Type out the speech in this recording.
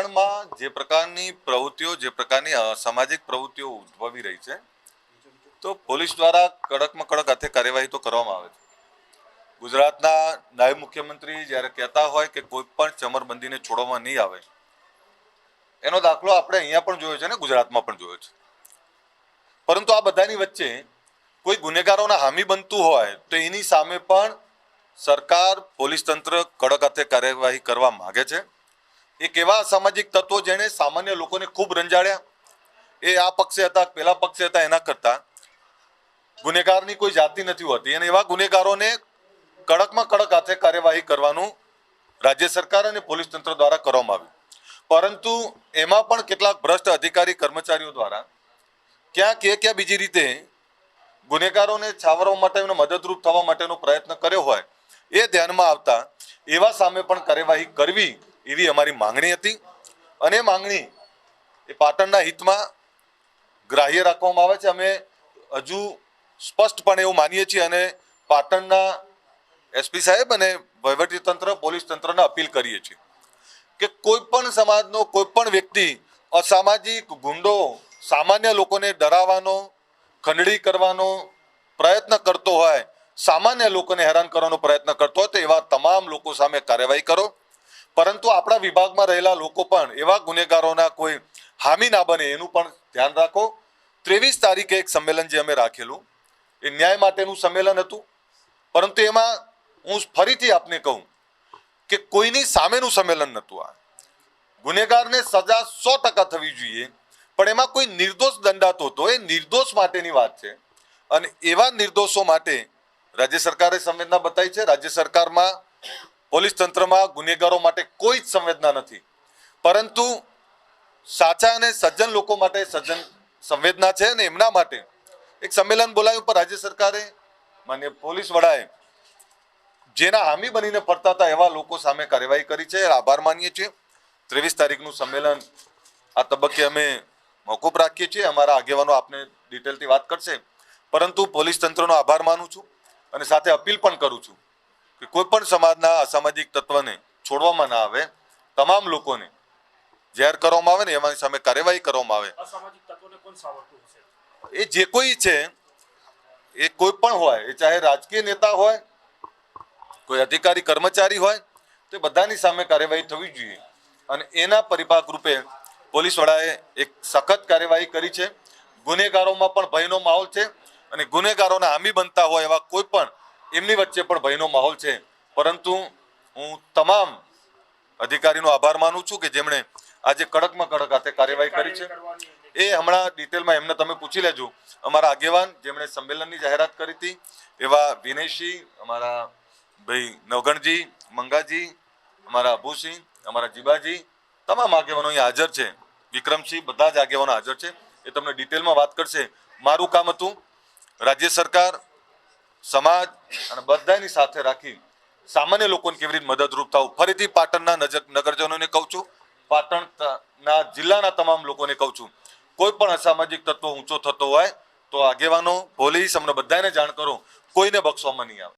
પાટણમાં જે પ્રકારની પ્રવૃત્તિઓ જે પ્રકારની સામાજિક પ્રવૃત્તિઓ ઉદ્ભવી રહી છે તો પોલીસ દ્વારા કડકમાં કડક હાથે કાર્યવાહી તો કરવામાં આવે છે। ગુજરાતના નાયબ મુખ્યમંત્રી જ્યારે કહેતા હોય કે કોઈ પણ ચમરબંધીને છોડવામાં નહીં આવે, એનો દાખલો આપણે અહીંયા પણ જોયો છે ને ગુજરાતમાં પણ જોયો છે। પરંતુ આ બધાની વચ્ચે કોઈ ગુનેગારોના હામી બનતું હોય તો એની સામે પણ સરકાર પોલીસ તંત્ર કડક હાથે કાર્યવાહી કરવા માંગે છે। એક એવા અસામાજિક તત્વો જેણે સામાન્ય લોકોને ખૂબ રંજાડ્યા, એ આ પક્ષે હતા પેલા પક્ષે હતા એના કરતા ગુનેગારની કોઈ જાતિ નથી હોતી અને એવા ગુનેગારોને કડકમાં કડક હાથે કાર્યવાહી કરવાનું રાજ્ય સરકાર અને પોલીસ તંત્ર દ્વારા કરવામાં આવ્યું। પરંતુ એમાં પણ કેટલાક ભ્રષ્ટ અધિકારી કર્મચારીઓ દ્વારા ક્યાંક બીજી રીતે ગુનેગારોને છાવરવા માટે મદદરૂપ થવા માટેનો પ્રયત્ન કર્યો હોય એ ધ્યાનમાં આવતા એવા સામે પણ કાર્યવાહી કરવી એવી અમારી માંગણી હતી અને માંગણી એ પાટણના હિતમાં ગ્રાહ્ય રાખવામાં આવે છે। અમે હજુ સ્પષ્ટપણે એવું માનીએ છીએ અને પાટણના એસપી સાહેબ અને વહીવટીતંત્ર પોલીસ તંત્રને અપીલ કરીએ છીએ કે કોઈ પણ સમાજનો કોઈ પણ વ્યક્તિ અસામાજિક ગુંડો સામાન્ય લોકોને ડરાવવાનો ખંડણી કરવાનો પ્રયત્ન કરતો હોય, સામાન્ય લોકોને હેરાન કરવાનો પ્રયત્ન કરતો હોય તો એવા તમામ લોકો સામે કાર્યવાહી કરો। પરંતુ આપણા વિભાગમાં રહેલા લોકો પણ એવા ગુનેગારોના કોઈ હામી ના બને એનું પણ ધ્યાન રાખો। 23 તારીખે એક સંમેલન જે અમે રાખેલું એ ન્યાય માટેનું સંમેલન હતું, પરંતુ એમાં હું ફરીથી આપને કહું કે કોઈની સામેનું સંમેલન નહોતું। આ ગુનેગારને સજા 100% થવી જોઈએ, પણ એમાં કોઈ નિર્દોષ દંડાતો હતો, એ નિર્દોષ માટેની વાત છે અને એવા નિર્દોષો માટે રાજ્ય સરકારે સંવેદના બતાવી છે। રાજ્ય સરકારમાં પોલીસ તંત્રમાં ગુનેગારો માટે કોઈ જ સંવેદના નથી, પરંતુ સાચા અને સજ્જન લોકો માટે સંવેદના છે અને એમના માટે એક સંમેલન બોલાવ્યું પર રાજ્ય સરકારે માન્ય પોલીસ વડાએ જેના હામી બનીને ફરતા હતા એવા લોકો સામે કાર્યવાહી કરી છે। આભાર માનીએ છીએ। 23 તારીખનું સંમેલન આ તબક્કે અમે મોકૂફ રાખીએ છીએ। અમારા આગેવાનો આપને ડિટેલથી વાત કરશે, પરંતુ પોલીસ તંત્રનો આભાર માનું છું અને સાથે અપીલ પણ કરું છું કે કોઈ પણ સમાજના અસામાજિક તત્વને છોડવામાં ના આવે, તમામ લોકોને જાહેર કરવામાં આવે ને એની સામે કાર્યવાહી કરવામાં આવે। અસામાજિક તત્વોને કોણ સાવરતું હશે? એ જે કોઈ છે, એ કોઈ પણ હોય, એ ચાહે રાજકીય નેતા હોય, કોઈ અધિકારી કર્મચારી હોય, તે બધાની સામે કાર્યવાહી થવી જોઈએ અને એના પરિપાક રૂપે પોલીસ વડાએ એક સખત કાર્યવાહી કરી છે। ગુનેગારોમાં પણ ભયનો માહોલ છે અને ગુનેગારોના હામી બનતા હોય એવા કોઈ પણ એમની વચ્ચે પણ ભયનો માહોલ છે, પરંતુ હું તમામ અધિકારીનો આભાર માનું છું કે જેમણે આજે કડકમાં કડક હાથે કાર્યવાહી કરી છે। એ હમણાં ડિટેલમાં એમને તમે પૂછી લેજો। અમારા આગેવાન જેમણે સંમેલનની જાહેરાત કરી હતી એવા વિનયસિંહ, અમારા ભાઈ નવગણજી, મંગાજી, અમારા અભુસિંહ, અમારા જીબાજી, તમામ આગેવાનો અહીંયા હાજર છે, વિક્રમસિંહ, બધા જ આગેવાનો હાજર છે। એ તમને ડિટેલમાં વાત કરશે। મારું કામ હતું રાજ્ય સરકાર, સમાજ અને બધાની સાથે રાખી સામાન્ય લોકોને કેવી રીતે મદદરૂપ થવું। ફરીથી પાટણના નગરજનોને કહું છું, પાટણના જિલ્લાના તમામ લોકોને કહું છું, કોઈ પણ અસામાજિક તત્વો ઊંચો થતો હોય તો આગેવાનો, પોલીસ, અમને બધાને જાણ કરો, કોઈને બક્ષવામાં નહીં આવે।